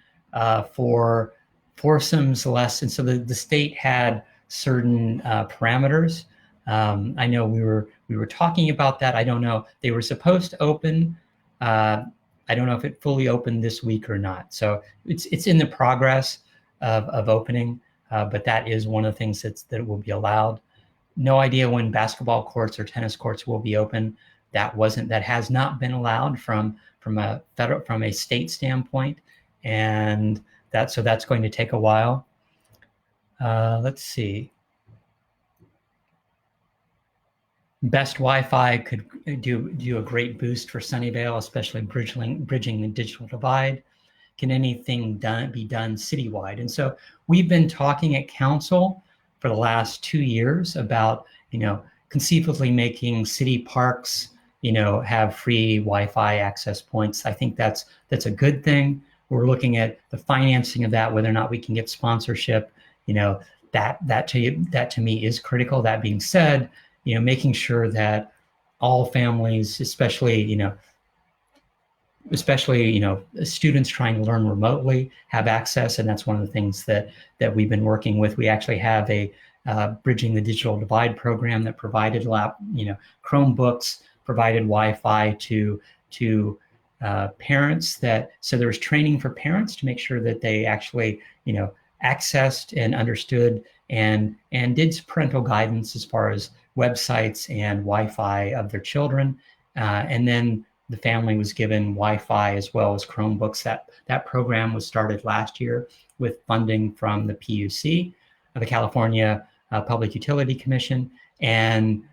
for foursomes lessons. So the state had certain parameters. I know we were talking about that. I don't know. They were supposed to open. I don't know if it fully opened this week or not. So it's in the progress of opening, but that is one of the things that will be allowed. No idea when basketball courts or tennis courts will be open. That has not been allowed from a state standpoint, and that's going to take a while. Let's see. Best Wi-Fi could do a great boost for Sunnyvale, especially bridging the digital divide. Can anything be done citywide? And so we've been talking at council for the last 2 years about, conceivably making city parks, have free Wi-Fi access points. I think that's a good thing. We're looking at the financing of that, whether or not we can get sponsorship. That to me is critical. That being said, making sure that all families, especially students trying to learn remotely, have access, and that's one of the things that we've been working with. We actually have a Bridging the Digital Divide program that provided Chromebooks, provided Wi-Fi to parents. So there was training for parents to make sure that they actually accessed and understood and did parental guidance as far as websites and Wi-Fi of their children, and then the family was given Wi-Fi as well as Chromebooks. That program was started last year with funding from the PUC, the California Public Utility Commission, and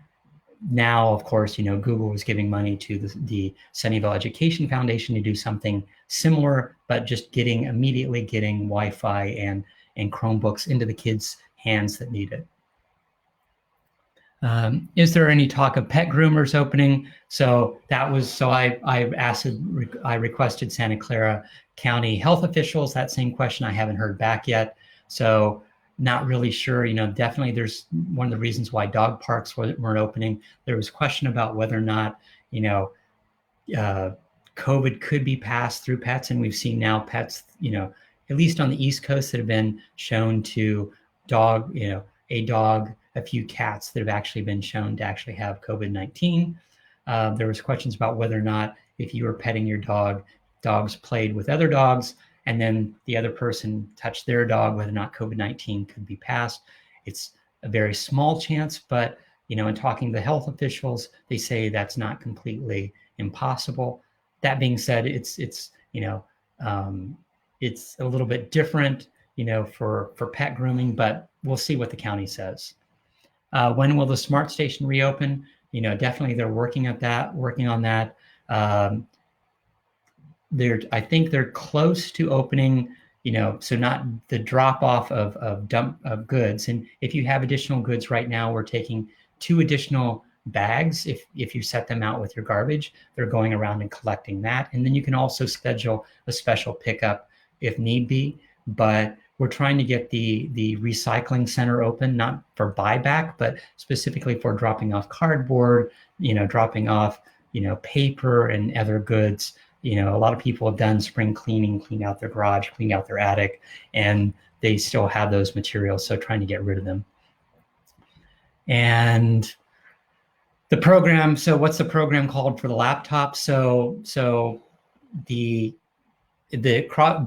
now, of course, Google was giving money to the Sunnyvale Education Foundation to do something similar, but just immediately getting Wi-Fi and Chromebooks into the kids' hands that need it. Is there any talk of pet groomers opening? I requested Santa Clara County health officials that same question. I haven't heard back yet. So not really sure. Definitely there's one of the reasons why dog parks weren't opening. There was a question about whether or not, COVID could be passed through pets. And we've seen now pets, at least on the East Coast, that have been shown to a dog, a few cats that have actually been shown to actually have COVID-19. There was questions about whether or not if you were petting your dog, dogs played with other dogs, and then the other person touched their dog, whether or not COVID-19 could be passed. It's a very small chance, but in talking to the health officials, they say that's not completely impossible. That being said, it's a little bit different, for pet grooming, but we'll see what the county says. When will the smart station reopen? Definitely they're working on that. I think they're close to opening, so not the drop off of goods. And if you have additional goods right now, we're taking 2 additional bags. If you set them out with your garbage, they're going around and collecting that. And then you can also schedule a special pickup if need be. But we're trying to get the recycling center open, not for buyback, but specifically for dropping off cardboard, dropping off, paper and other goods. A lot of people have done spring cleaning, cleaned out their garage, cleaned out their attic, and they still have those materials. So trying to get rid of them. And the program, so what's the program called for the laptop? So the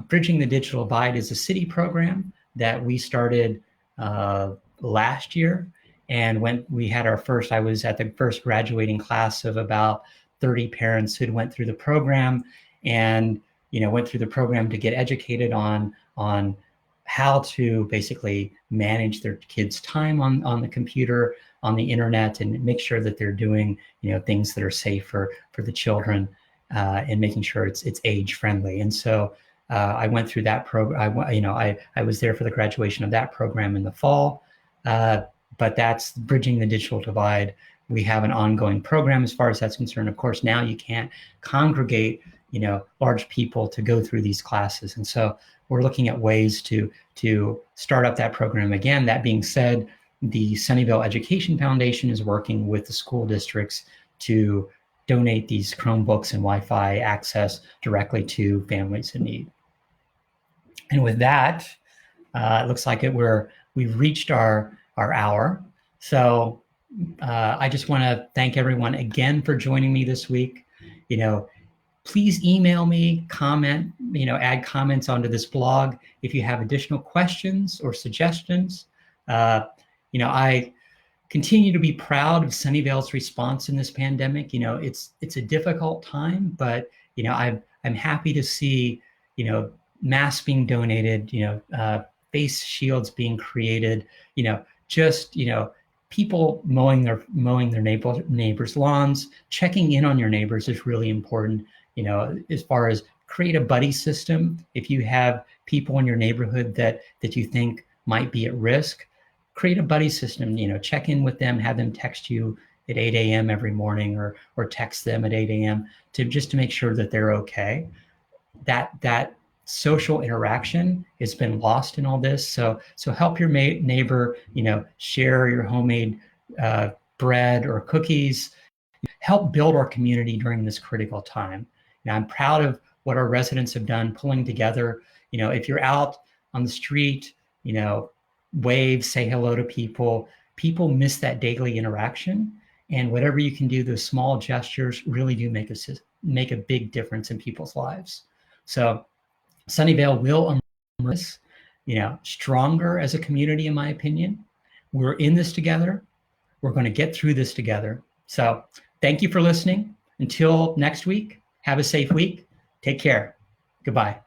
Bridging the Digital Divide is a city program that we started last year, And when we had our first, I was at the first graduating class of about 30 parents who went through the program, and went through the program to get educated on how to basically manage their kids' time on the computer, on the internet, and make sure that they're doing things that are safe for the children, and making sure it's age friendly. And so I went through that program. I was there for the graduation of that program in the fall. But that's bridging the digital divide. We have an ongoing program as far as that's concerned. Of course, now you can't congregate, large people to go through these classes. And so we're looking at ways to start up that program again. That being said, the Sunnyvale Education Foundation is working with the school districts to donate these Chromebooks and Wi-Fi access directly to families in need. And with that, it looks like we've reached our hour. So I just want to thank everyone again for joining me this week. Please email me, comment, add comments onto this blog if you have additional questions or suggestions. I continue to be proud of Sunnyvale's response in this pandemic. It's a difficult time, but I'm happy to see masks being donated, face shields being created, people mowing their neighbors' lawns. Checking in on your neighbors is really important. As far as create a buddy system. If you have people in your neighborhood that you think might be at risk, create a buddy system. Check in with them, have them text you at 8 a.m. every morning, or text them at 8 a.m. to make sure that they're okay. That social interaction has been lost in all this. So help your neighbor, share your homemade bread or cookies. Help build our community during this critical time. Now, I'm proud of what our residents have done, pulling together. If you're out on the street, wave, say hello to people. People miss that daily interaction, and whatever you can do, those small gestures really do make a big difference in people's lives. So Sunnyvale will emerge, stronger as a community, in my opinion. We're in this together. We're going to get through this together. So thank you for listening. Until next week, have a safe week. Take care. Goodbye.